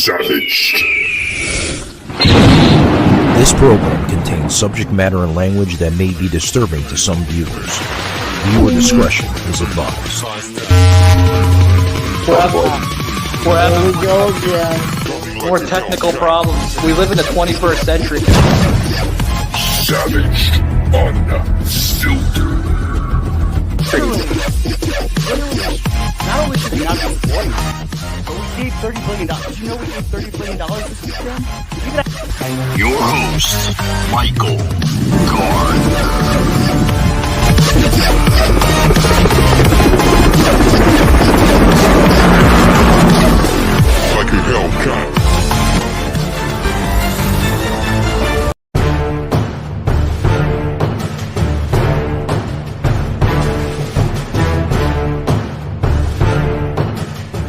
Savaged. This program contains subject matter and language that may be disturbing to some viewers. Viewer discretion is advised. We're having more technical problems. We live in the 21st century. Savaged. Unfiltered. Not only should we not be employing, but we gave $30 billion. Did you know we gave $30 billion this weekend? Your host, Michael Gardner. Like a Hellcat.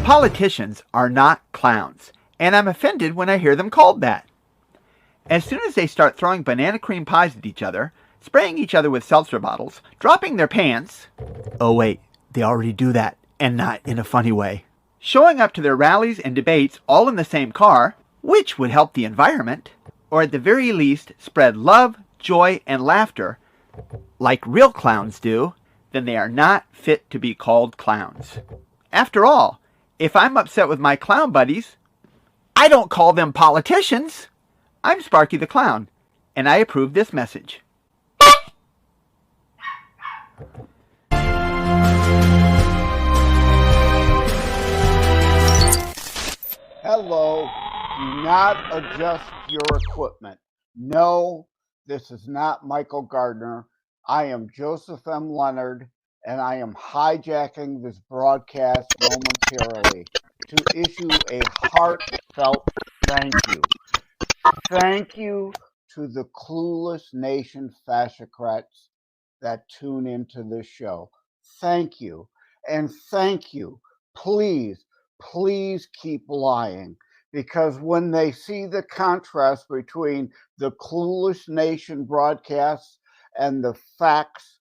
Politicians are not clowns, and I'm offended when I hear them called that. As soon as they start throwing banana cream pies at each other, spraying each other with seltzer bottles, dropping their pants — oh wait, they already do that, and not in a funny way — showing up to their rallies and debates all in the same car, which would help the environment, or at the very least spread love, joy, and laughter, like real clowns do, then they are not fit to be called clowns. After all, if I'm upset with my clown buddies, I don't call them politicians. I'm Sparky the Clown, and I approve this message. Hello, do not adjust your equipment. No, this is not Michael Gardner. I am Joseph M. Leonard, and I am hijacking this broadcast momentarily to issue a heartfelt thank you. Thank you to the Clueless Nation fascocrats that tune into this show. Thank you. And thank you. Please keep lying, because when they see the contrast between the Clueless Nation broadcasts and the facts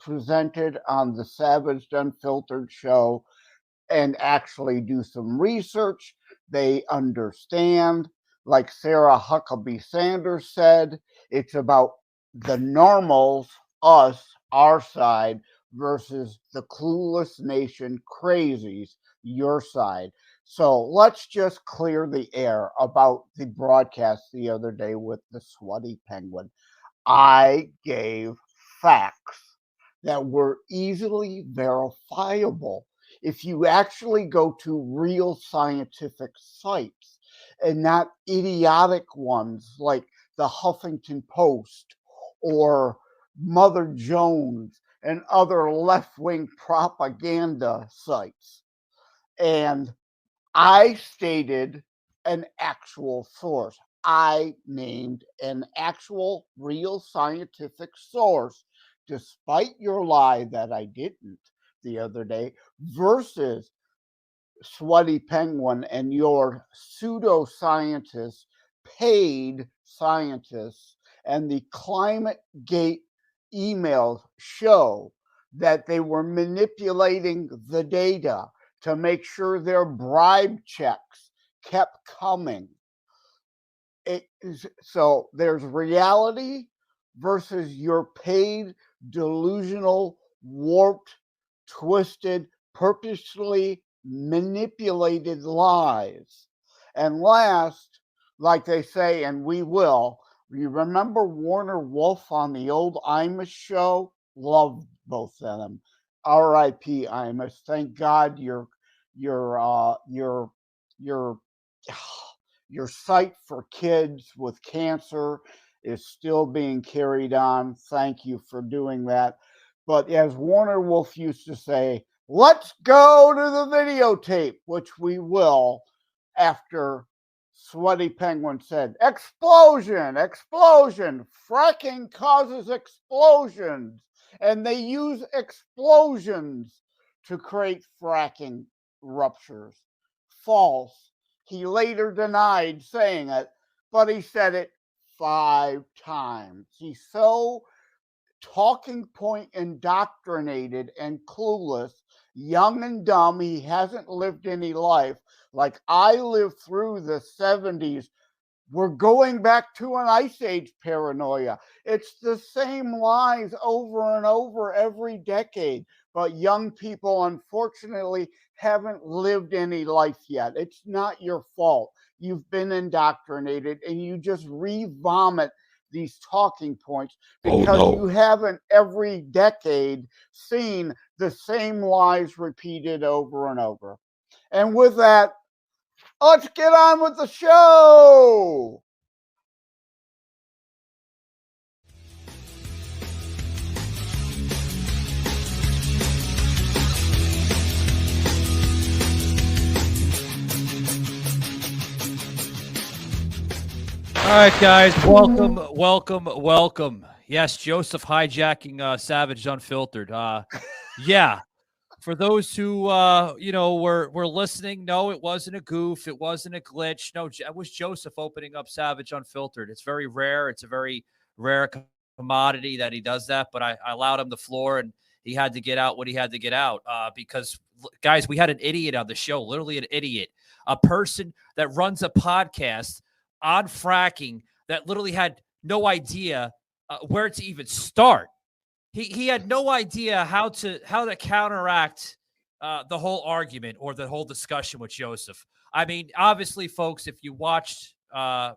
presented on the Savaged Unfiltered show and actually do some research, they understand. Like Sarah Huckabee Sanders said, it's about the normals, us, our side, versus the Clueless Nation crazies, your side. So let's just clear the air about the broadcast the other day with the sweaty penguin. I gave facts that were easily verifiable. If you actually go to real scientific sites and not idiotic ones like the Huffington Post or Mother Jones and other left-wing propaganda sites. And I stated an actual source. I named an actual real scientific source, despite your lie that I didn't the other day, versus Sweaty Penguin and your pseudoscientists, paid scientists, and the Climate Gate emails show that they were manipulating the data to make sure their bribe checks kept coming. So there's reality versus your paid, delusional, warped, twisted, purposely manipulated lies. And last, like they say, and we will, you remember Warner Wolf on the old Imus show? Loved both of them. R.I.P. Imus. Thank God your site for kids with cancer is still being carried on. Thank you for doing that. But as Warner Wolf used to say, let's go to the videotape, which we will after Sweaty Penguin said, explosion, fracking causes explosions. And they use explosions to create fracking ruptures. False. He later denied saying it, but he said it 5 times. He's so talking point indoctrinated and clueless young and dumb. He hasn't lived any life. Like I lived through the 70s. We're going back to an ice age paranoia. It's the same lies over and over every decade. But young people, unfortunately, haven't lived any life yet. It's not your fault. You've been indoctrinated and you just re-vomit these talking points because you haven't every decade seen the same lies repeated over and over. And with that, let's get on with the show. All right, guys, welcome. Yes, Joseph hijacking Savage Unfiltered. Yeah, for those who were listening, no, it wasn't a goof, it wasn't a glitch. No, it was Joseph opening up Savage Unfiltered. It's very rare. It's a very rare commodity that he does that, but I allowed him the floor, and he had to get out what he had to get out because, guys, we had an idiot on the show, literally an idiot, a person that runs a podcast on fracking that literally had no idea where to even start. He had no idea how to counteract the whole argument or the whole discussion with Joseph. I mean, obviously, folks, if you watched the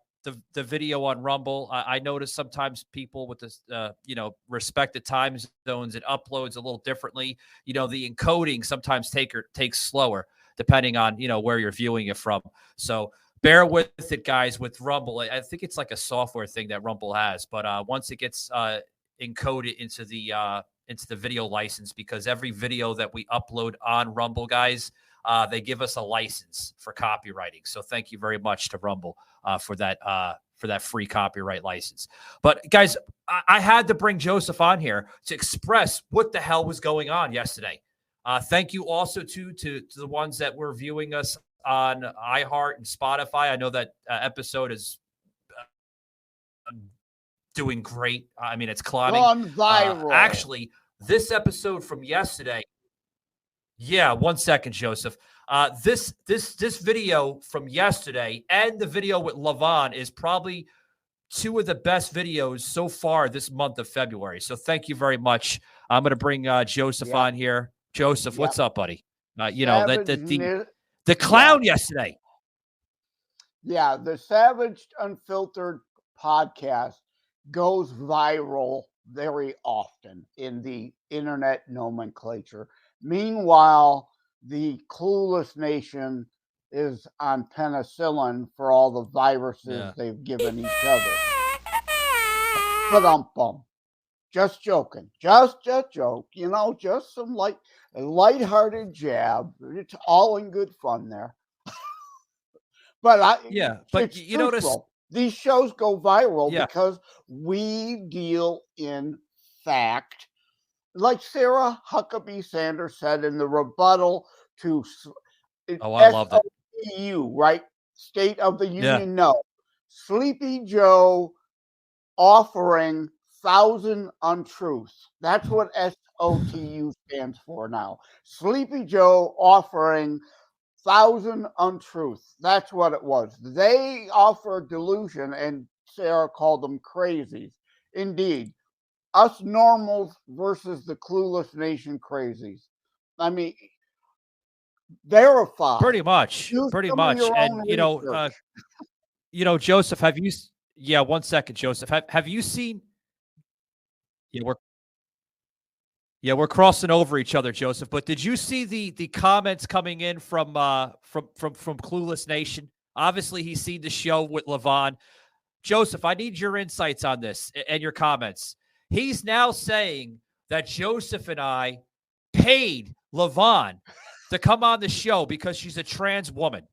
video on Rumble, I noticed sometimes people with this, respected time zones, it uploads a little differently. The encoding sometimes takes slower depending on where you're viewing it from. So bear with it, guys, with Rumble. I think it's like a software thing that Rumble has, but once it gets encoded into the video license, because every video that we upload on Rumble, guys, they give us a license for copywriting. So thank you very much to Rumble for that free copyright license. But guys, I had to bring Joseph on here to express what the hell was going on yesterday. Thank you also to the ones that were viewing us on iHeart and Spotify. I know that episode is doing great. I mean, it's climbing. Gone viral. Actually, this episode from yesterday. Yeah, 1 second, Joseph. This video from yesterday and the video with Levon is probably two of the best videos so far this month of February. So thank you very much. I'm going to bring Joseph on here. Joseph, what's up, buddy? The clown yesterday. Yeah, the Savage Unfiltered podcast goes viral very often in the internet nomenclature. Meanwhile, the Clueless Nation is on penicillin for all the viruses they've given each other. Ba-dum-bum. Just joking. Just a joke. Just some lighthearted jab. It's all in good fun there. But you notice these shows go viral because we deal in fact, like Sarah Huckabee Sanders said in the rebuttal to I loved it. SOTU, right? State of the Union. No. Sleepy Joe offering 1,000 untruths. That's what SOTU stands for now. Sleepy Joe offering 1,000 untruths. That's what it was. They offer delusion, and Sarah called them crazies. Indeed. Us normals versus the Clueless Nation crazies. I mean, verify. Pretty much. And, Joseph, have you... Yeah, 1 second, Joseph. Have you seen... we're crossing over each other, Joseph. But did you see the comments coming in from Clueless Nation? Obviously, he's seen the show with Levon. Joseph, I need your insights on this and your comments. He's now saying that Joseph and I paid Levon to come on the show because she's a trans woman.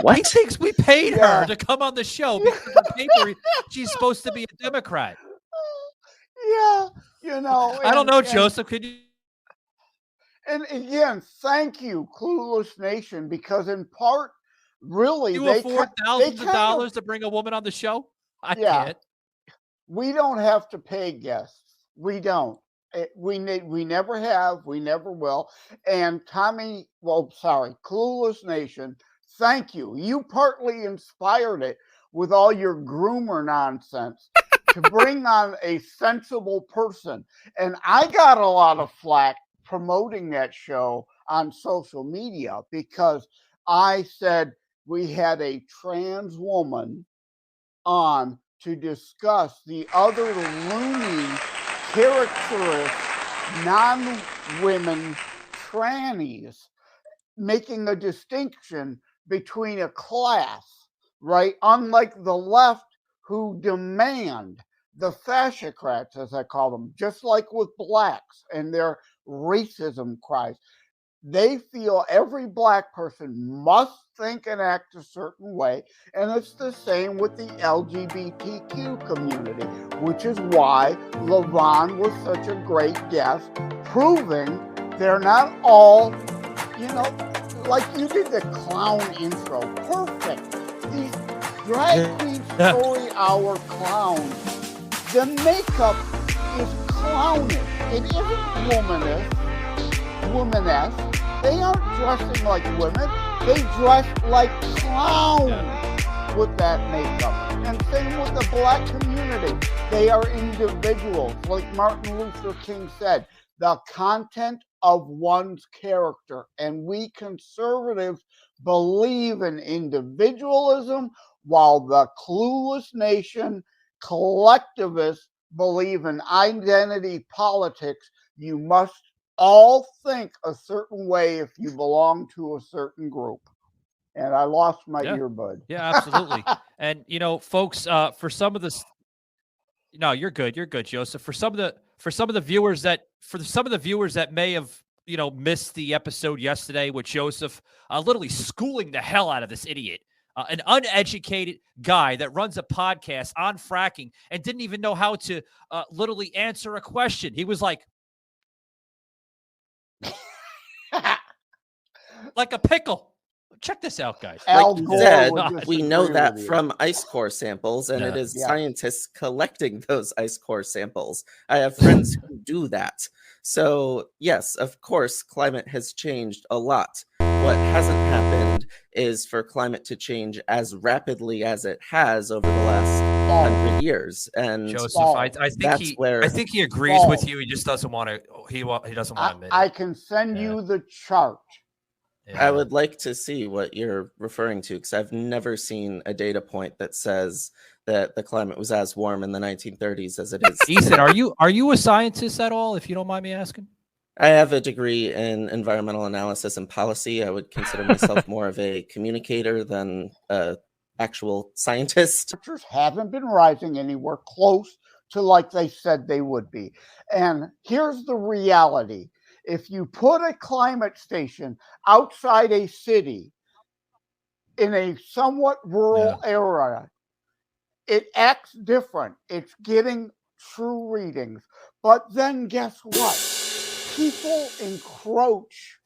What? He thinks we paid her to come on the show because on paper she's supposed to be a Democrat. Yeah, I don't know, Joseph. Could you? And again, thank you, Clueless Nation, because in part, really, you afford thousands of dollars to bring a woman on the show. I can't. We don't have to pay guests. We don't. We never have, we never will. And Tommy, well, sorry, Clueless Nation, thank you. You partly inspired it with all your groomer nonsense to bring on a sensible person. And I got a lot of flack promoting that show on social media because I said we had a trans woman on to discuss the other loony, characterless, non-women trannies, making a distinction between a class, right? Unlike the left, who demand the fascocrats, as I call them, just like with blacks and their racism cries. They feel every black person must think and act a certain way, and it's the same with the LGBTQ community, which is why Levon was such a great guest, proving they're not all, like you did the clown intro, perfect. These drag queen story hour clowns, the makeup is clownish. It isn't womanesque. They aren't dressing like women. They dress like clowns with that makeup. And same with the black community. They are individuals. Like Martin Luther King said, the content of one's character. And we conservatives believe in individualism, while the Clueless Nation collectivists believe in identity politics. You must all think a certain way if you belong to a certain group. And I lost my earbud. Yeah, absolutely. And folks, for some of the no, you're good, Joseph. For some of the viewers that may have missed the episode yesterday with Joseph literally schooling the hell out of this idiot, an uneducated guy that runs a podcast on fracking and didn't even know how to literally answer a question. He was like like a pickle. Check this out, guys. Like you said, we know that from ice core samples, and it is scientists collecting those ice core samples. I have friends who do that. So, yes, of course, climate has changed a lot. What hasn't happened is for climate to change as rapidly as it has over the last 100 years. And Joseph, I think he agrees with you. He just doesn't want to. He doesn't want to admit it. I can send you the chart. Yeah. I would like to see what you're referring to, because I've never seen a data point that says that the climate was as warm in the 1930s as it is. Ethan, are you a scientist at all, if you don't mind me asking? I have a degree in environmental analysis and policy. I would consider myself more of a communicator than an actual scientist. Temperatures haven't been rising anywhere close to like they said they would be. And here's the reality. If you put a climate station outside a city in a somewhat rural area, it acts different. It's getting true readings. But then guess what? People encroach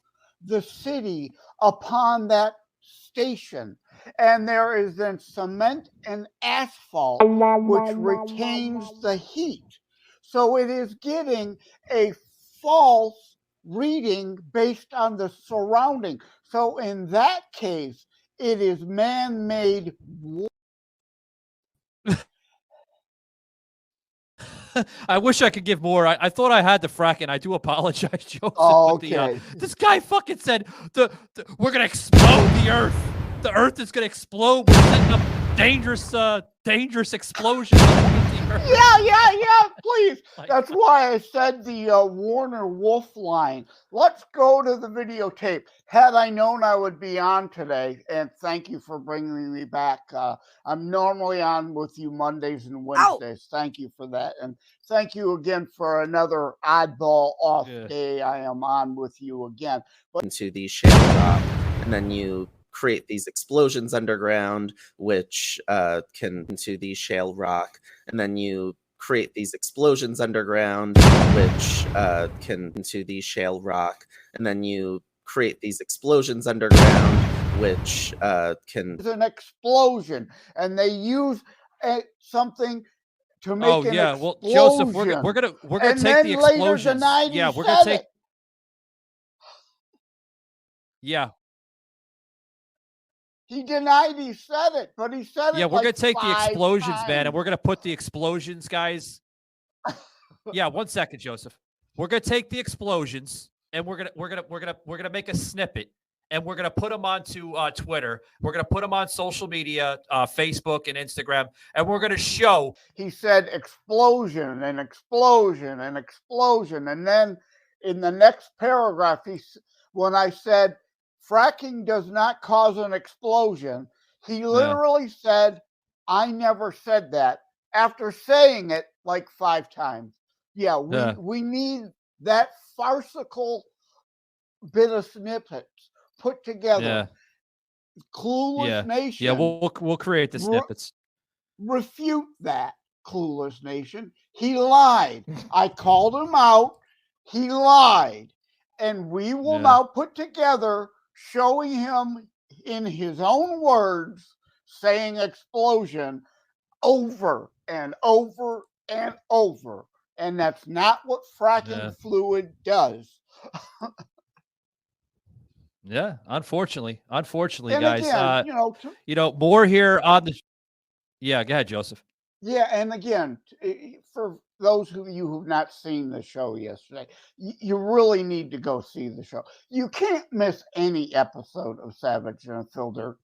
the city upon that station. And there is then cement and asphalt, which retains the heat. So it is getting a false reading based on the surrounding. So in that case, it is man-made. I wish I could give more. I thought I had the fracking. I do apologize, Joseph. Oh, okay. This guy fucking said we're gonna explode the Earth. The Earth is gonna explode. We're setting up dangerous explosion. Yeah, please. That's why I said the Warner Wolf line. Let's go to the videotape. Had I known I would be on today, and thank you for bringing me back. I'm normally on with you Mondays and Wednesdays. Ow. Thank you for that. And thank you again for another oddball off day. I am on with you again. Into the shale rock, and then you create these explosions underground, which can into the shale rock, and then you create these explosions underground, which can into the shale rock, and then you create these explosions underground, which can. It's an explosion, and they use something to make an yeah. explosion. Well, Joseph, we're gonna and take then the later explosions. denied Yeah, he we're gonna said take. it. Yeah, He denied he said it, but he said yeah. it We're like gonna take the 5 explosions, man, and times. we're gonna put the explosions, guys. Yeah, 1 second, Joseph. We're gonna take the explosions, and we're gonna make a snippet, and we're gonna put them onto Twitter. We're gonna put them on social media, Facebook and Instagram, and we're gonna show. He said explosion and explosion and explosion, and then in the next paragraph, when I said fracking does not cause an explosion, he literally said, "I never said that." After saying it like 5 times. Yeah, we need that farcical bit of snippets put together. Clueless Nation. Yeah, we'll create the snippets. Refute that, Clueless Nation. He lied. I called him out. He lied. And we will now put together showing him in his own words saying explosion over and over and over. And that's not what fracking fluid does. Yeah, unfortunately, And guys. again, more here on the. Yeah, go ahead, Joseph. Yeah, and again, for those of you who've not seen the show yesterday, you really need to go see the show. You can't miss any episode of Savage and Unfiltered.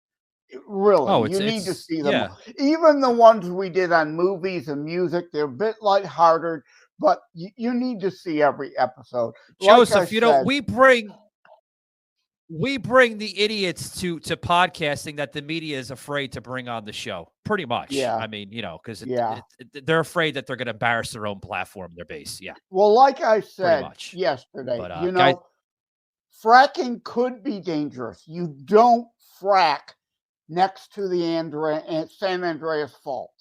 Really, you need to see them. Yeah. Even the ones we did on movies and music, they're a bit lighthearted, but you need to see every episode. Joseph, we bring the idiots to podcasting that the media is afraid to bring on the show. Pretty much. Yeah. I mean, because they're afraid that they're going to embarrass their own platform, their base. Yeah. Well, like I said yesterday, but, guys, fracking could be dangerous. You don't frack next to the San Andreas Fault.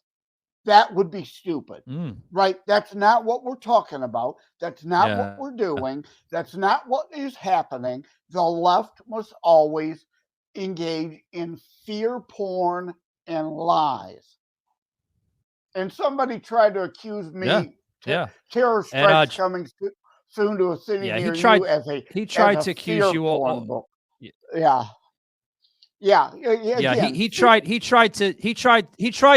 That would be stupid, right? That's not what we're talking about. That's not what we're doing. That's not what is happening. The left must always engage in fear porn and lies. And somebody tried to accuse me, terror strikes coming soon to a city near you as a he tried to accuse you all. Book. He tried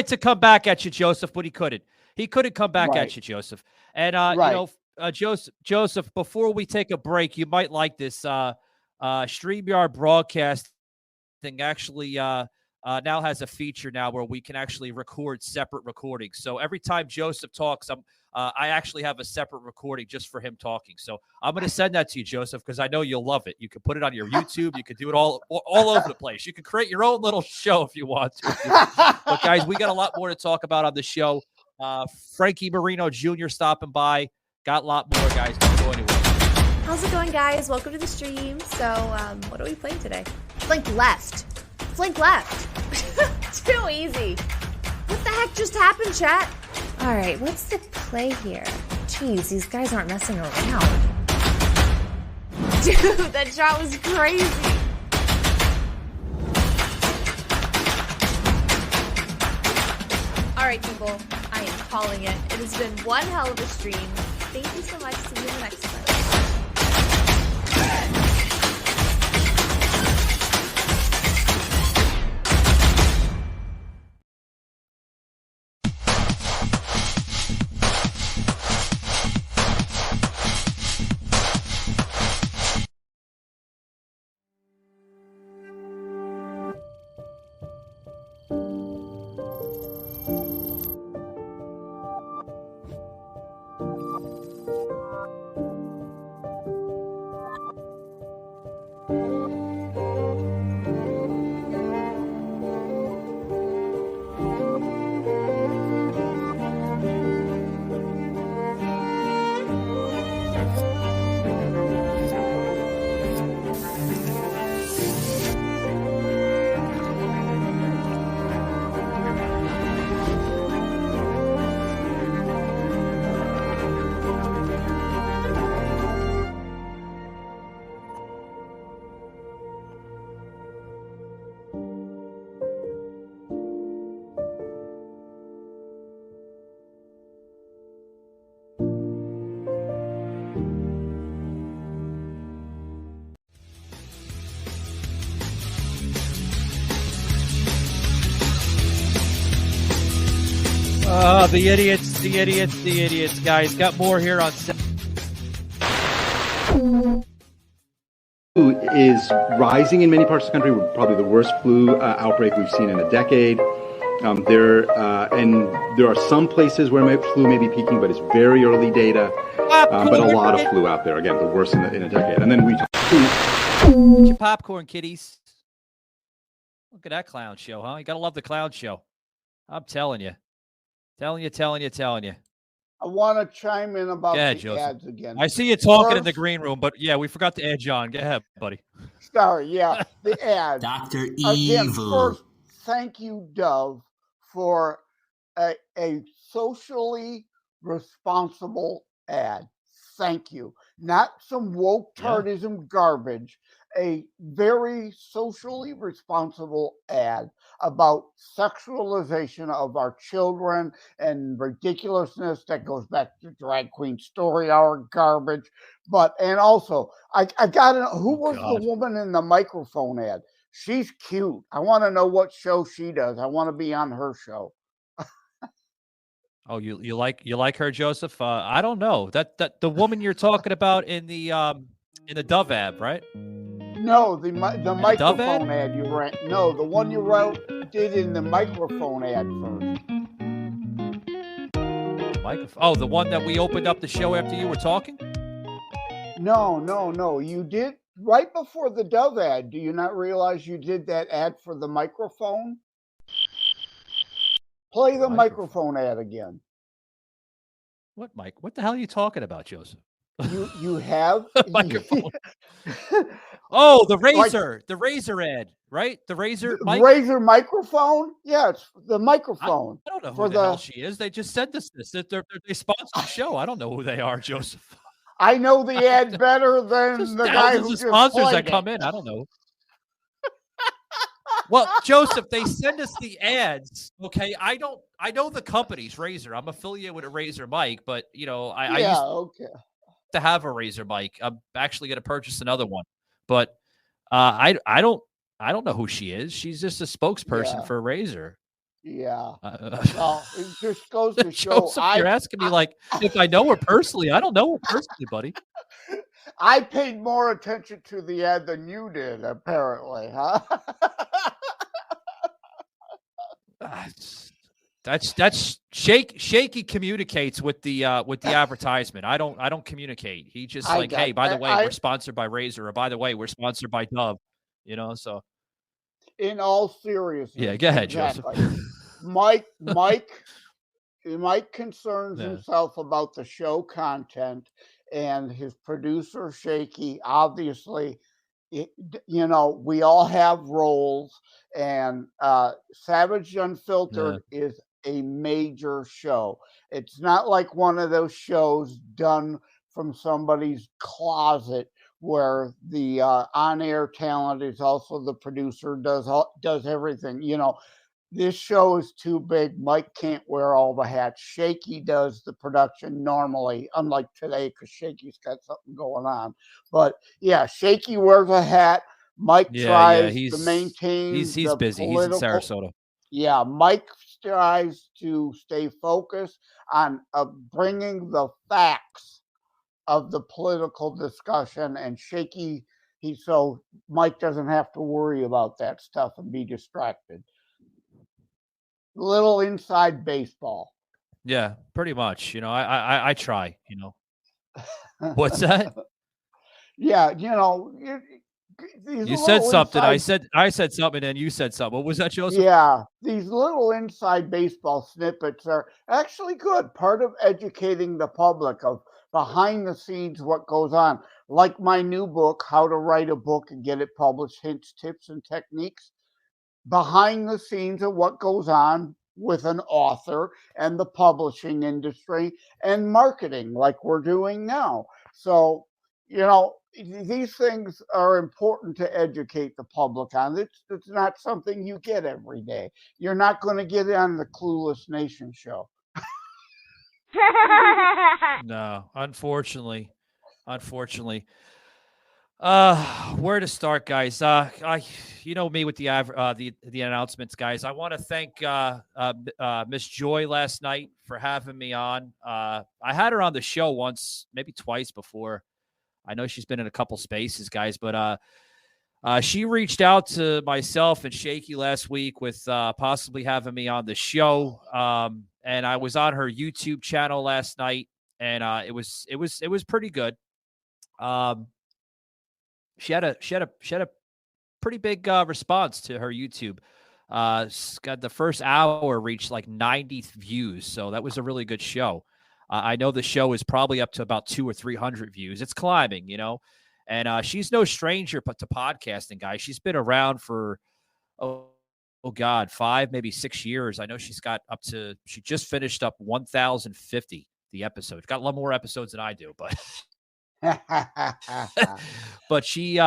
to come back at you, Joseph, but he couldn't. He couldn't come back at you, Joseph. And Joseph, before we take a break, you might like this. StreamYard Broadcasting actually now has a feature now where we can actually record separate recordings. So every time Joseph talks, I actually have a separate recording just for him talking. So I'm going to send that to you, Joseph, because I know you'll love it. You can put it on your YouTube. You can do it all over the place. You can create your own little show if you want to. But guys, we got a lot more to talk about on the show. Frankie Marino Jr. stopping by. Got a lot more, guys. Don't go anywhere. How's it going, guys? Welcome to the stream. So, what are we playing today? Flank left. Flank left. Too easy. What the heck just happened, chat? All right, what's the play here? Jeez, these guys aren't messing around. Dude, that shot was crazy. All right, people, I am calling it. It has been one hell of a stream. Thank you so much. See you in the next one. The idiots, guys. Got more here on. Flu is rising in many parts of the country. We're probably the worst flu outbreak we've seen in a decade. There are some places where flu may be peaking, but it's very early data. But a lot of flu out there. Again, the worst in a decade. And then Get your popcorn, kiddies. Look at that clown show, huh? You gotta love the clown show. I'm telling you. Telling you. I want to chime in about ahead, the Joseph. ads again. I see you talking in the green room, but yeah, we forgot to add John. Go ahead, buddy. Sorry, yeah, the ads. Dr. Again, Evil. first, thank you, Dove, for a socially responsible ad. Thank you. Not some woke tardism garbage. A very socially responsible ad about sexualization of our children and ridiculousness that goes back to drag queen story hour garbage. And also, I got to know who was the woman in the microphone ad. She's cute. I want to know what show she does. I want to be on her show. Oh, you like her, Joseph? I don't know. That the woman you're talking about in the Dove ad, right? No, the microphone ad you ran. No, the one you did in the microphone ad first. Microphone. Oh, the one that we opened up the show after you were talking? No. You did right before the Dove ad. Do you not realize you did that ad for the microphone? Play the microphone ad again. What, Mike? What the hell are you talking about, Joseph? You have microphone. Oh, the razor, the razor ad, right? The razor, razor microphone. Yeah, it's the microphone. I don't know who the hell she is. They just sent us this. They sponsor the show. I don't know who they are, Joseph. I know the ad better than the guy who just sponsors played that come in. I don't know. Well, Joseph, they send us the ads. Okay, I know the company's Razor. I'm affiliated with a Razor mic, but I used to have a Razor mic. I'm actually going to purchase another one, but I don't know who she is. She's just a spokesperson for Razor. Yeah. Well, it just goes to show. Joseph, you're asking me like if I know her personally. I don't know her personally, buddy. I paid more attention to the ad than you did, apparently, huh? That's Shaky communicates with the advertisement. I don't communicate. He just hey, by the way, we're sponsored by Razor, or by the way, we're sponsored by Dove. So in all seriousness. Yeah, go ahead, Joseph. Mike concerns himself about the show content, and his producer Shaky, obviously, we all have roles, and Savage Unfiltered is a major show. It's not like one of those shows done from somebody's closet where the on-air talent is also the producer, does everything. This show is too big. Mike can't wear all the hats. Shaky does the production normally, unlike today, because Shaky's got something going on. But yeah, Shaky wears a hat. Mike tries to maintain. He's busy. He's in Sarasota. Yeah, Mike tries to stay focused on bringing the facts of the political discussion, and Shaky, so Mike doesn't have to worry about that stuff and be distracted. Little inside baseball. Yeah, pretty much. I try. What's that? Yeah, you said something. I said something, and you said something. What was that, Joseph? Yeah, these little inside baseball snippets are actually good. Part of educating the public of behind the scenes what goes on. Like my new book, How to Write a Book and Get It Published, Hints, Tips, and Techniques. Behind the scenes of what goes on with an author and the publishing industry and marketing like we're doing now. So, these things are important to educate the public on. It's not something you get every day. You're not going to get it on the Clueless Nation show. No, unfortunately. Where to start, guys? You know me with the announcements, guys. I want to thank Miss Joy last night for having me on. I had her on the show once, maybe twice before. I know she's been in a couple spaces, guys, but she reached out to myself and Shaky last week with possibly having me on the show. And I was on her YouTube channel last night, and it was pretty good. She had a pretty big response to her YouTube. Got the first hour reached like 90 views, so that was a really good show. I know the show is probably up to about 200 or 300 views. It's climbing, you know, and she's no stranger to podcasting, guys. She's been around for oh God, 5 maybe 6 years. I know she's got up to. She just finished up 1,050 the episode. Got a lot more episodes than I do, but but she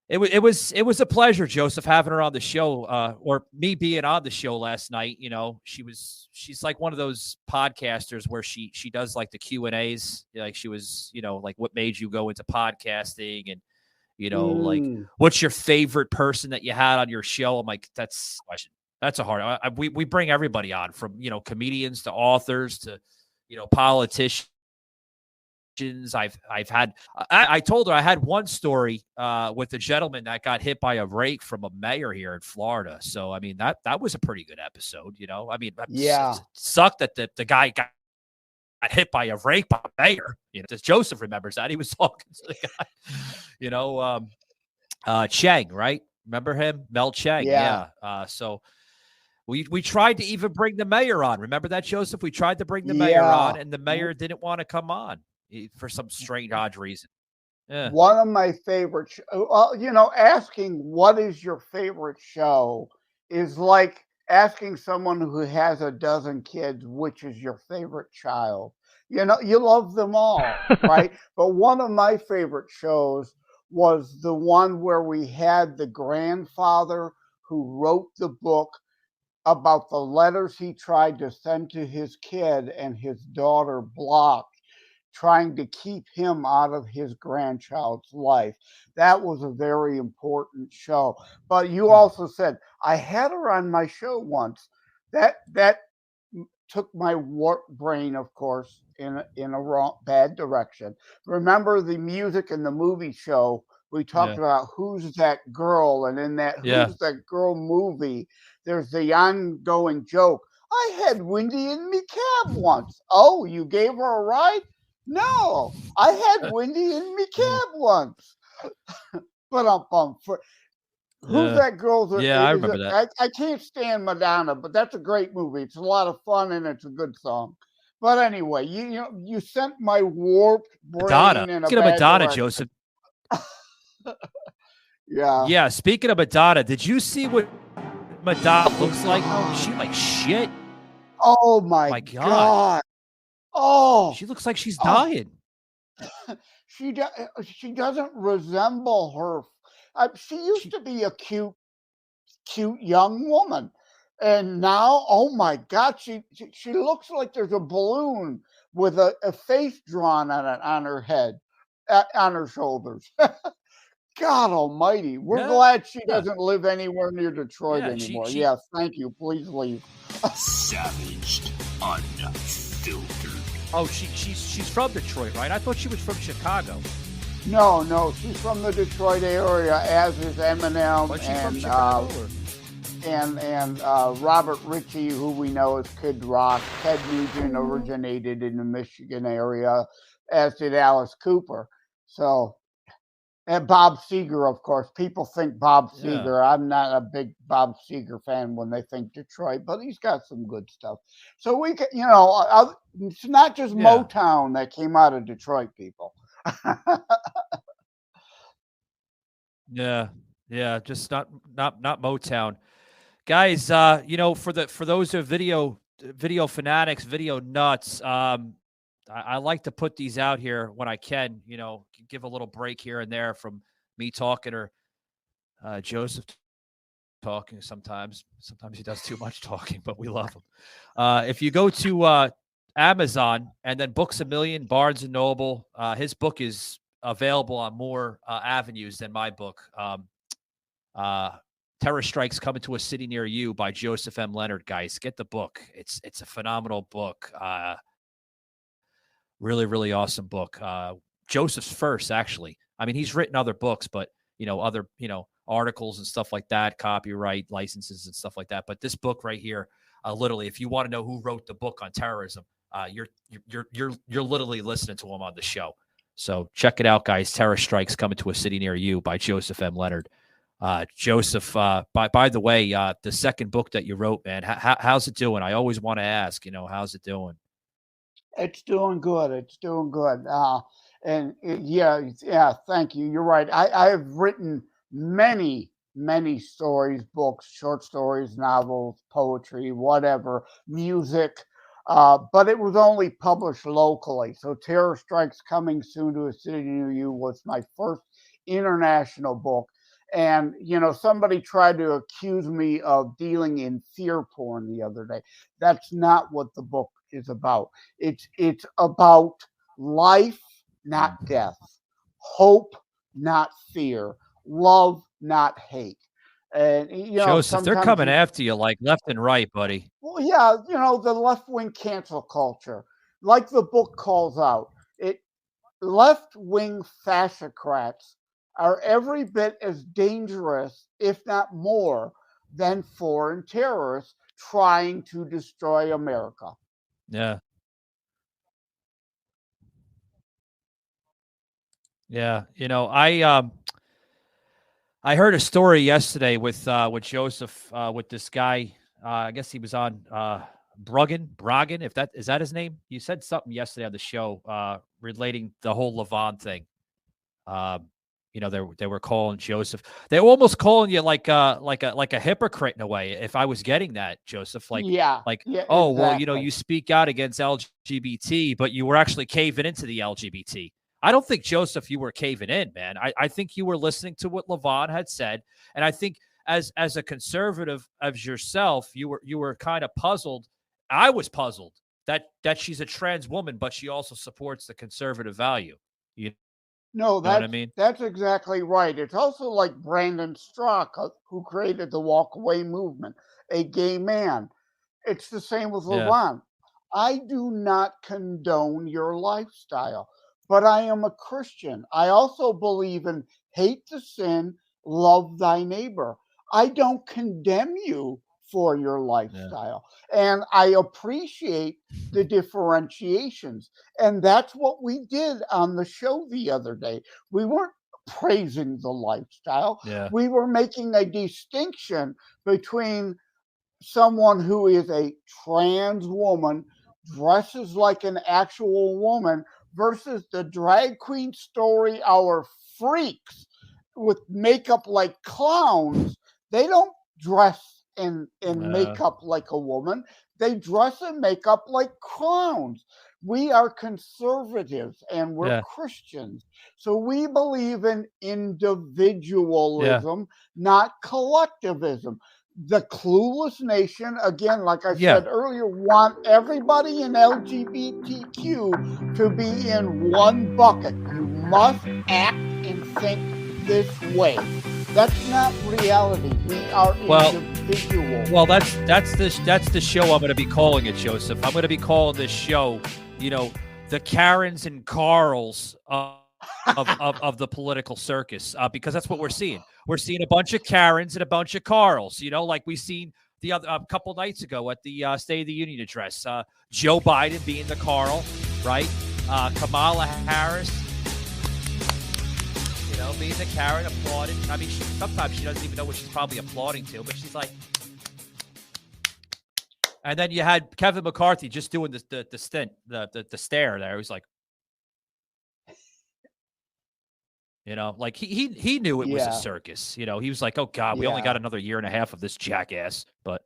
it was a pleasure, Joseph, having her on the show, or me being on the show last night. You know, she's like one of those podcasters where she does like the Q&As, like she was, you know, like what made you go into podcasting, and you know, like what's your favorite person that you had on your show? I'm like, that's a hard. We bring everybody on, from, you know, comedians to authors to, you know, politicians. I've had. I told her I had one story with a gentleman that got hit by a rake from a mayor here in Florida. So I mean, that was a pretty good episode. You know, I mean, Yeah. it sucked that the guy got hit by a rake by a mayor. You know, Joseph remembers that. He was talking to the guy. You know, Chang, right? Remember him, Mel Chang? Yeah. So. We tried to even bring the mayor on. Remember that, Joseph? We tried to bring the mayor on, and the mayor didn't want to come on for some strange, odd reason. Yeah. One of my favorite, well, you know, asking what is your favorite show is like asking someone who has a dozen kids, which is your favorite child. You know, you love them all, right? But one of my favorite shows was the one where we had the grandfather who wrote the book about the letters he tried to send to his kid and his daughter blocked, trying to keep him out of his grandchild's life. That was a very important show. But you also said, I had her on my show once. That took my warped brain, of course, in a wrong, bad direction. Remember the music in the movie show? We talked about Who's That Girl, and in that Who's That Girl movie, there's the ongoing joke. I had Wendy in me cab once. Oh, you gave her a ride? No, I had Wendy in me cab once. But for Who's That Girl? I remember that. I can't stand Madonna, but that's a great movie. It's a lot of fun and it's a good song. But anyway, you sent my warped brain Madonna. in a Speaking of bad Madonna, direction. Joseph. Yeah. Speaking of Madonna, did you see what Madonna looks like? She like shit. Oh my God. Oh, she looks like she's dying. She doesn't resemble her. She used to be a cute young woman, and now, oh my God, she looks like there's a balloon with a face drawn on it, on her head, on her shoulders. God Almighty, we're glad she doesn't live anywhere near Detroit anymore. Yes, thank you. Please leave. Savaged, unfiltered. Oh, she's from Detroit, right? I thought she was from Chicago. No, she's from the Detroit area, as is Eminem and Robert Ritchie, who we know as Kid Rock. Ted Nugent originated in the Michigan area, as did Alice Cooper. So, and Bob Seger, of course. People think Bob Seger. I'm not a big Bob Seger fan when they think Detroit, but he's got some good stuff. So we can, it's not just Motown that came out of Detroit, people. Just not Motown, guys. For those who are video fanatics, video nuts, I like to put these out here when I can, give a little break here and there from me talking or Joseph talking sometimes. Sometimes he does too much talking, but we love him. If you go to Amazon and then Books A Million, Barnes & Noble, his book is available on more avenues than my book. Terror Strikes Coming to a City Near You by Joseph M. Leonard. Guys, get the book. It's a phenomenal book. Really, really awesome book. Joseph's first, actually. I mean, he's written other books, but other articles and stuff like that, copyright licenses and stuff like that. But this book right here, literally, if you want to know who wrote the book on terrorism, you're literally listening to him on the show. So check it out, guys. Terror Strikes Coming to a City Near You by Joseph M. Leonard. Joseph, by the way, the second book that you wrote, man, how's it doing? I always want to ask, how's it doing? It's doing good. It's doing good. Yeah, thank you. You're right. I have written many stories, books, short stories, novels, poetry, whatever, music, but it was only published locally. So Terror Strikes Coming Soon to a City Near You was my first international book. And, somebody tried to accuse me of dealing in fear porn the other day. That's not what the book is about. It's about life, not death, hope, not fear, love, not hate. And, Joseph, they're coming after you like left and right, buddy. Well, yeah, the left-wing cancel culture, like the book calls out, left-wing fascocrats are every bit as dangerous, if not more, than foreign terrorists trying to destroy America. Yeah. Yeah. I heard a story yesterday with Joseph, with this guy. I guess he was on Broggen, if that is that his name. You said something yesterday on the show relating the whole Levant thing. They were calling Joseph. They were almost calling you like a hypocrite in a way. If I was getting that, Joseph, oh, exactly. Well, you speak out against LGBT, but you were actually caving into the LGBT. I don't think, Joseph, you were caving in, man. I think you were listening to what Levant had said, and I think as a conservative as yourself, you were kind of puzzled. I was puzzled that she's a trans woman, but she also supports the conservative value. No, that's, what I mean? That's exactly right. It's also like Brandon Strzok, who created the walkaway movement, a gay man. It's the same with Levant. I do not condone your lifestyle, but I am a Christian. I also believe in hate the sin, love thy neighbor. I don't condemn you for your lifestyle. And I appreciate the differentiations. And that's what we did on the show the other day. We weren't praising the lifestyle. We were making a distinction between someone who is a trans woman, dresses like an actual woman, versus the drag queen story hour freaks with makeup like clowns. They don't dress in makeup like a woman. They dress in makeup like clowns. We are conservatives and we're Christians. So we believe in individualism, not collectivism. The Clueless Nation, again, like I said earlier, want everybody in LGBTQ to be in one bucket. You must act and think this way. That's not reality. We are individual. Well, that's the show I'm going to be calling it, Joseph. I'm going to be calling this show, the Karens and Carls of the political circus, because that's what we're seeing. We're seeing a bunch of Karens and a bunch of Carls, like we seen the other a couple nights ago at the State of the Union address. Joe Biden being the Carl, right? Kamala Harris, being the Karen, applauded. I mean, sometimes she doesn't even know what she's probably applauding to, but she's like. And then you had Kevin McCarthy just doing the stare there. He was like, he knew it was a circus. He was like, oh God, we only got another year and a half of this jackass. But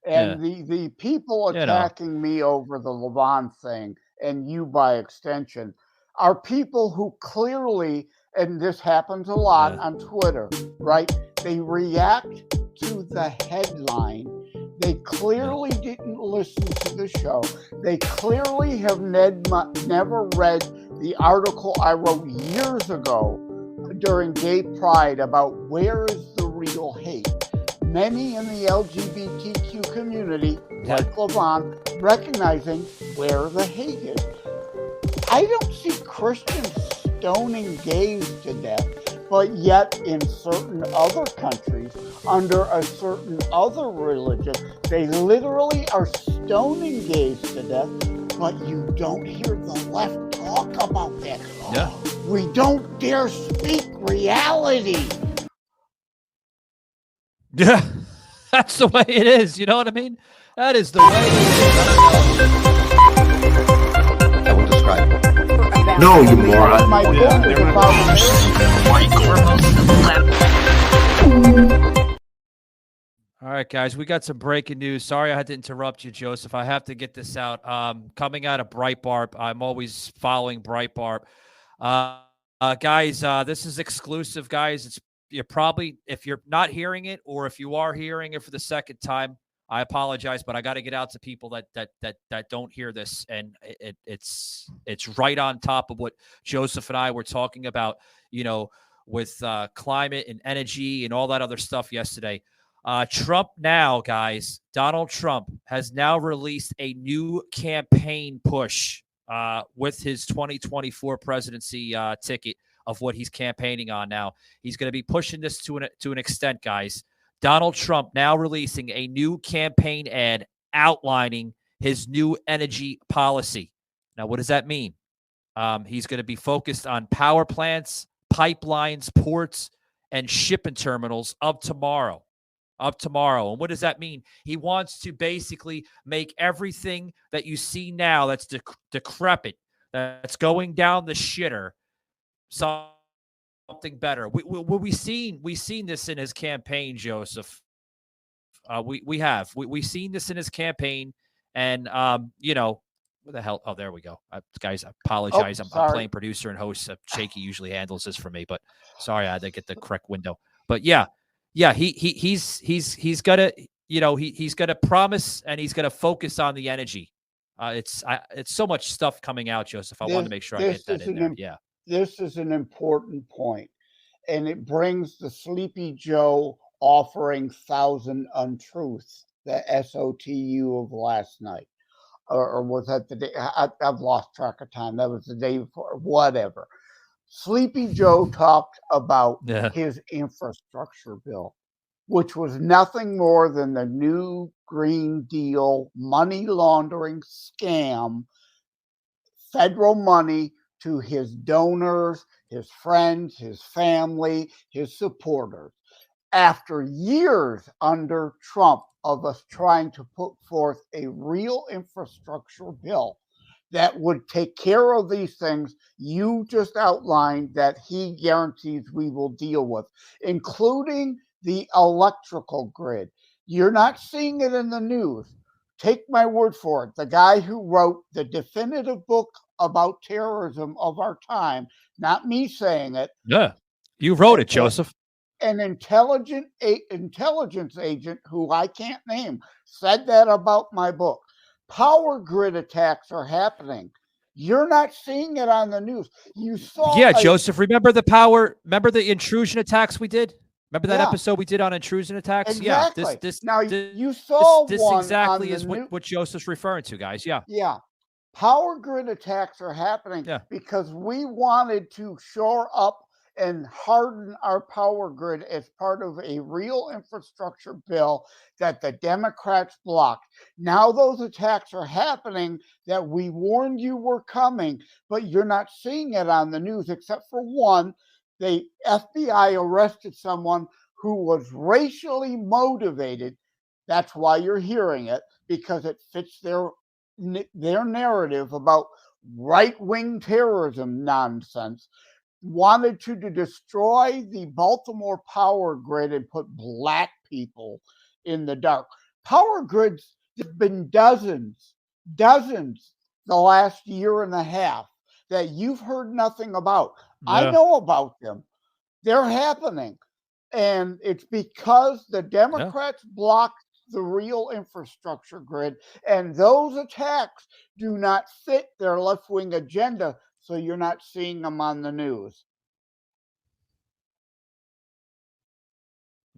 the people attacking me over the Levant thing, and you by extension, are people who clearly, and this happens a lot on Twitter, right? They react to the headline. They clearly didn't listen to the show. They clearly have never read the article I wrote years ago during Gay Pride about where is the real hate. Many in the LGBTQ community, like Levon, recognizing where the hate is. I don't see Christians stoning gays to death, but yet in certain other countries, under a certain other religion, they literally are stoning gays to death, but you don't hear the left talk about that. Yeah. We don't dare speak reality. Yeah, that's the way it is. You know what I mean? That is the way it is. I will describe it. No, you moron. My book is about All right, guys, we got some breaking news. Sorry I had to interrupt you, Joseph. I have to get this out. Coming out of Breitbart, I'm always following Breitbart. Guys, this is exclusive, guys. You're probably, if you're not hearing it, or if you are hearing it for the second time, I apologize, but I got to get out to people that don't hear this, and it's right on top of what Joseph and I were talking about, you know, with climate and energy and all that other stuff yesterday. Trump now, guys, Donald Trump has now released a new campaign push with his 2024 presidency ticket of what he's campaigning on now. He's going to be pushing this to an extent, guys. Donald Trump now releasing a new campaign ad outlining his new energy policy. Now, what does that mean? He's going to be focused on power plants, pipelines, ports, and shipping terminals of tomorrow. And what does that mean? He wants to basically make everything that you see now that's decrepit, that's going down the shitter, something better. We've seen this in his campaign, Joseph. We've seen this in his campaign, and you know, what the hell? Oh, there we go. Guys, I apologize. I'm playing producer and host. Shaky usually handles this for me, but sorry, I had to get the correct window. But yeah, he's gonna, you know, he's gonna promise, and he's gonna focus on the energy. It's so much stuff coming out, Joseph. I want to make sure I hit that in there. Yeah. This is an important point, and it brings the Sleepy Joe offering 1,000 untruths, the SOTU of last night. Or was that the day? I've lost track of time. That was the day before, whatever. Sleepy Joe talked about his infrastructure bill, which was nothing more than the new Green Deal money laundering scam, federal money to his donors, his friends, his family, his supporters. After years under Trump of us trying to put forth a real infrastructure bill that would take care of these things you just outlined that he guarantees we will deal with, including the electrical grid. You're not seeing it in the news. Take my word for it. The guy who wrote the definitive book about terrorism of our time, not me saying it. Yeah, you wrote it, Joseph. An intelligence agent who I can't name said that about my book. Power grid attacks are happening. You're not seeing it on the news. You saw Joseph, remember the intrusion attacks we did? Remember that episode we did on intrusion attacks? Exactly. Yeah. This exactly is what Joseph's referring to, guys. Yeah. Yeah. Power grid attacks are happening because we wanted to shore up and harden our power grid as part of a real infrastructure bill that the Democrats blocked. Now those attacks are happening that we warned you were coming, but you're not seeing it on the news, except for one. The FBI arrested someone who was racially motivated. That's why you're hearing it, because it fits their narrative about right-wing terrorism nonsense. Wanted to destroy the Baltimore power grid and put black people in the dark. Power grids, there's been dozens the last year and a half that you've heard nothing about. I know about them. They're happening. And it's because the Democrats blocked the real infrastructure grid, and those attacks do not fit their left-wing agenda. so you're not seeing them on the news.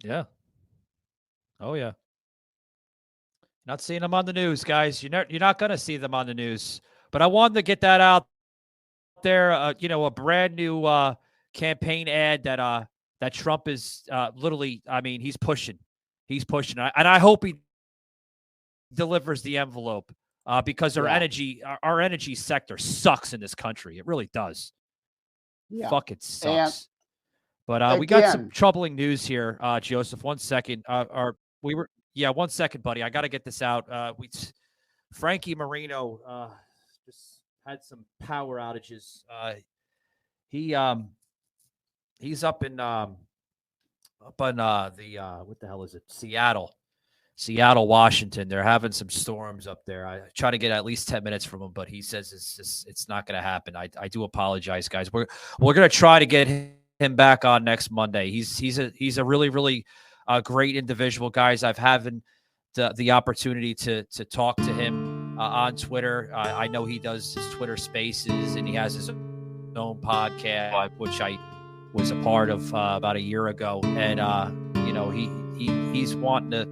Yeah. Oh yeah. Not seeing them on the news, guys. You're not going to see them on the news. But I wanted to get that out there. A brand new campaign ad that Trump is literally. I mean, he's pushing. He's pushing, and I hope he delivers the envelope because our energy sector sucks in this country. It really does. Yeah. Fuck, it sucks. And but we got some troubling news here, Joseph. 1 second. One second, buddy. I got to get this out. Frankie Marino just had some power outages. He's up in the what the hell is it? Seattle, Washington. They're having some storms up there. I try to get at least 10 minutes from him, but he says it's not going to happen. I do apologize, guys. We're going to try to get him back on next Monday. He's a really, really great individual, guys. I've having the opportunity to talk to him on Twitter. I know he does his Twitter Spaces, and he has his own podcast, which I was a part of about a year ago. And he's wanting to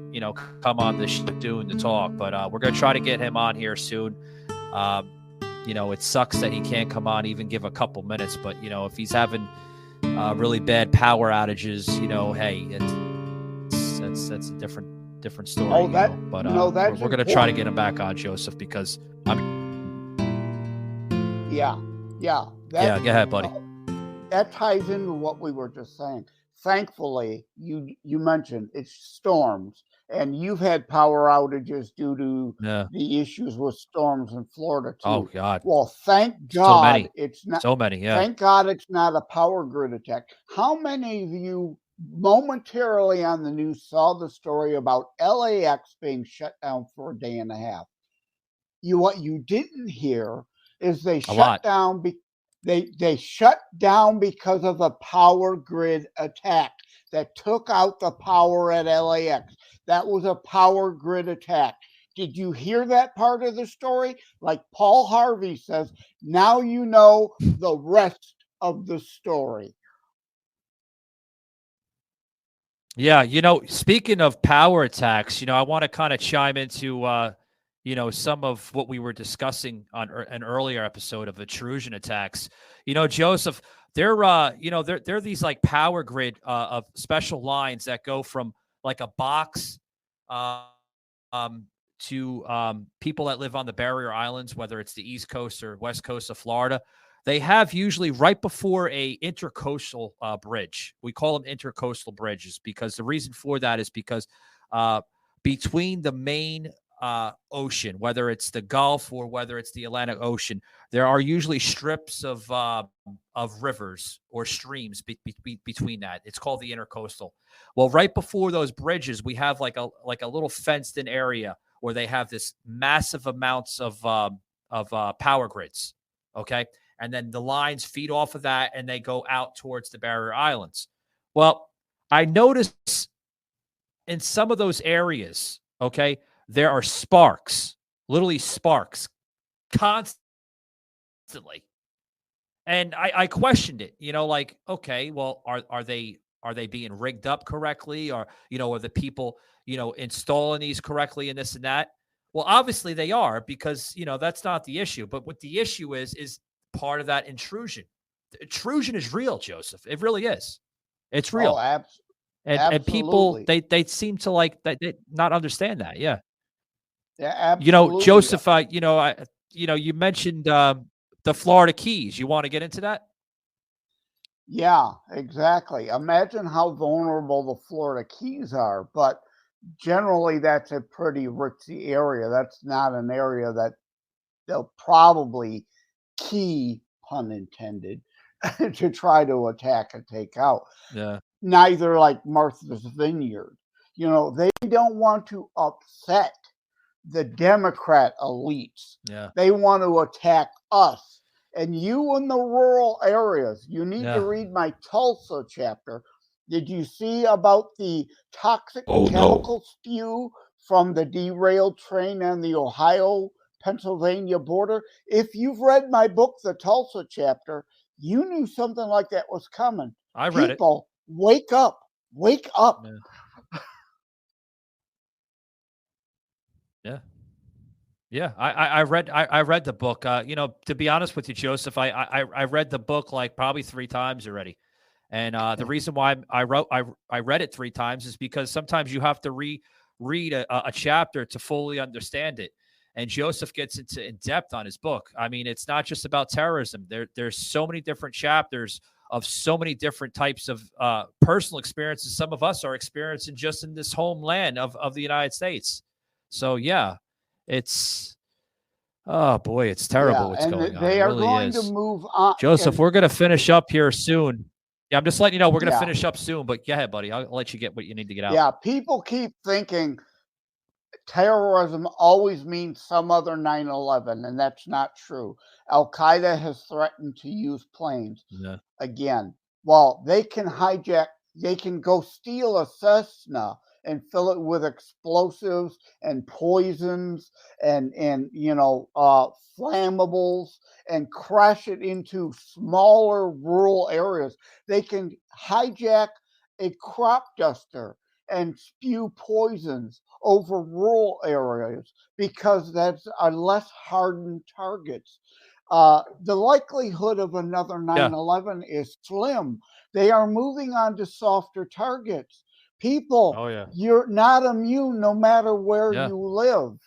come on the show doing the talk, but we're gonna try to get him on here soon. It sucks that he can't come on, even give a couple minutes, but if he's having really bad power outages, hey, that's a different story. We're gonna try to get him back on, Joseph, because go ahead, buddy. That ties into what we were just saying. Thankfully, you mentioned it's storms, and you've had power outages due to the issues with storms in Florida too. Oh God! Well, thank God it's not so many. Yeah. Thank God it's not a power grid attack. How many of you momentarily on the news saw the story about LAX being shut down for a day and a half? What you didn't hear is they shut down. They shut down because of a power grid attack that took out the power at LAX. That was a power grid attack. Did you hear that part of the story? Like Paul Harvey says, now you know the rest of the story. Yeah, speaking of power attacks, I want to kind of chime into some of what we were discussing on an earlier episode of intrusion attacks. Joseph, they're these like power grid of special lines that go from like a box to people that live on the barrier islands, whether it's the East Coast or West Coast of Florida. They have usually right before a intercoastal bridge. We call them intercoastal bridges because the reason for that is because between the main ocean, whether it's the Gulf or whether it's the Atlantic Ocean, there are usually strips of rivers or streams between that. It's called the intercoastal. Well, right before those bridges, we have like a little fenced in area where they have this massive amounts of power grids. Okay. And then the lines feed off of that and they go out towards the barrier islands. Well, I noticed in some of those areas, okay, there are sparks, literally sparks, constantly. And I questioned it, okay, well, are they being rigged up correctly? Or, are the people, installing these correctly and this and that? Well, obviously they are, because, that's not the issue. But what the issue is part of that intrusion. The intrusion is real, Joseph. It really is. It's real. Oh, and people, they seem to they not understand that. Yeah. Yeah, absolutely. Joseph, you mentioned the Florida Keys. You want to get into that? Yeah, exactly. Imagine how vulnerable the Florida Keys are, but generally that's a pretty ritzy area. That's not an area that they'll probably key, pun intended, to try to attack and take out. Yeah. Neither like Martha's Vineyard. They don't want to upset the Democrat elites. Yeah. They want to attack us. And you in the rural areas, you need to read my Tulsa chapter. Did you see about the toxic chemical spew from the derailed train on the Ohio Pennsylvania border. If you've read my book, The Tulsa Chapter, you knew something like that was coming. I read People, wake up. Wake up. Yeah. Yeah, I read the book. To be honest with you, Joseph, I read the book like probably 3 times already, and the reason why I read it 3 times is because sometimes you have to read a chapter to fully understand it. And Joseph gets into in depth on his book. I mean, it's not just about terrorism. There's so many different chapters of so many different types of personal experiences. Some of us are experiencing just in this homeland of the United States. So yeah. It's it's terrible what's going on. They it are really going is. to move on. Joseph, we're going to finish up here soon. Yeah, I'm just letting you know we're going to finish up soon. But go ahead, buddy. I'll let you get what you need to get out. Yeah, people keep thinking terrorism always means some other 9/11, and that's not true. Al Qaeda has threatened to use planes again. Well, they can hijack. They can go steal a Cessna and fill it with explosives and poisons and flammables and crash it into smaller rural areas. They can hijack a crop duster and spew poisons over rural areas because that's a less hardened targets. The likelihood of another 9/11 is slim. They are moving on to softer targets. People, you're not immune no matter where you live.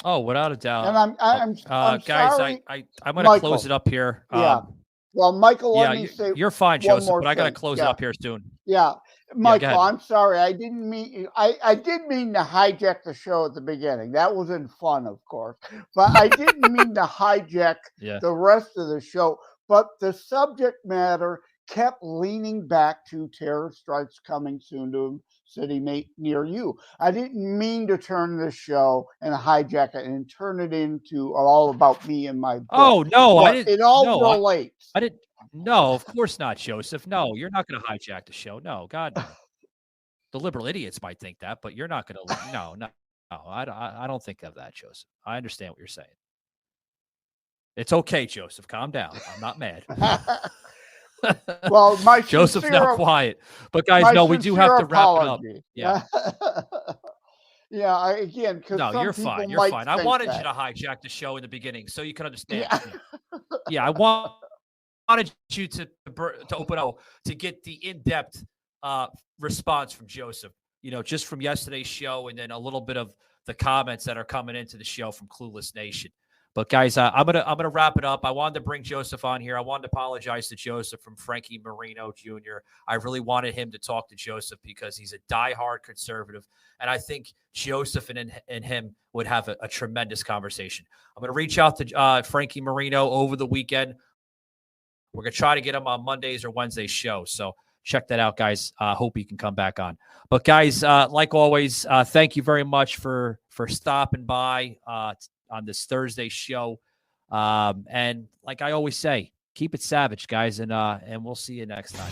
Oh, without a doubt. And I'm guys, sorry, I'm going to close it up here. Well, Michael, let me say you're fine, Joseph, but I got to close it up here soon. Yeah, Michael, I'm sorry. I didn't mean. I did mean to hijack the show at the beginning. That wasn't fun, of course, but I didn't mean to hijack the rest of the show. But the subject matter kept leaning back to terror strikes coming soon to a city near you. I didn't mean to turn this show and hijack it and turn it into all about me and my book. Oh, no, but I didn't. It all relates. I didn't. No, of course not, Joseph. No, you're not going to hijack the show. No, God, no. The liberal idiots might think that, but you're not going to. No. I don't think of that, Joseph. I understand what you're saying. It's okay, Joseph. Calm down. I'm not mad. Well, my Joseph's now quiet, but guys, no, we do have to wrap it up. Yeah. Again, because you're fine. You're fine. I wanted you to hijack the show in the beginning so you can understand. I wanted you to open up to get the in-depth response from Joseph. Just from yesterday's show, and then a little bit of the comments that are coming into the show from Clueless Nation. But guys, I'm gonna wrap it up. I wanted to bring Joseph on here. I wanted to apologize to Joseph from Frankie Marino Jr. I really wanted him to talk to Joseph because he's a diehard conservative, and I think Joseph and him would have a tremendous conversation. I'm gonna reach out to Frankie Marino over the weekend. We're gonna try to get him on Mondays or Wednesdays show. So check that out, guys. Hope he can come back on. But guys, like always, thank you very much for stopping by on this Thursday show. And like I always say, keep it savage, guys, and we'll see you next time.